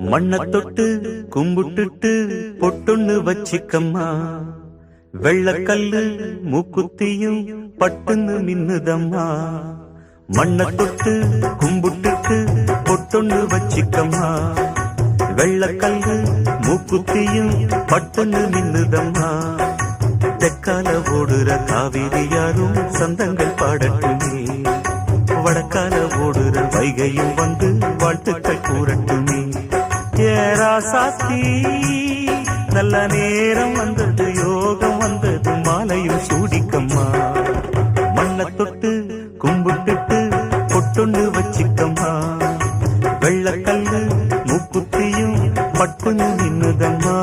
மண்ண தொட்டு கும்பிட்டுட்டு பொட்டொன்னு வச்சிக்கம்மா, வெள்ளக்கல்லு மூக்குத்தியும் பட்டுன்னு மின்னுதம்மா. மண்ண தொட்டு கும்பிட்டுட்டு பொட்டொன்னு வச்சிக்கம்மா, வெள்ளக்கல்லு மூக்குத்தியும் பட்டுன்னு மின்னுதம்மா. தெற்கால ஓடுற காவிரி யாரும் சந்தங்கள் பாடட்டுமே, வடக்கால ஓடுற வைகையும் வந்து வாழ்த்துக்கள் கூறட்டுமே. ஏராசாத்தி நல்ல நேரம் வந்தது, யோகம் வந்தது, மாலையும் சூடிக்கம்மா. மண்ண தொட்டு கும்பிட்டுட்டு பொட்டொன்னு வச்சிக்கம்மா, வெள்ளக்கல்லு மூக்குத்தியும் பட்டுன்னு நின்னுதம்மா.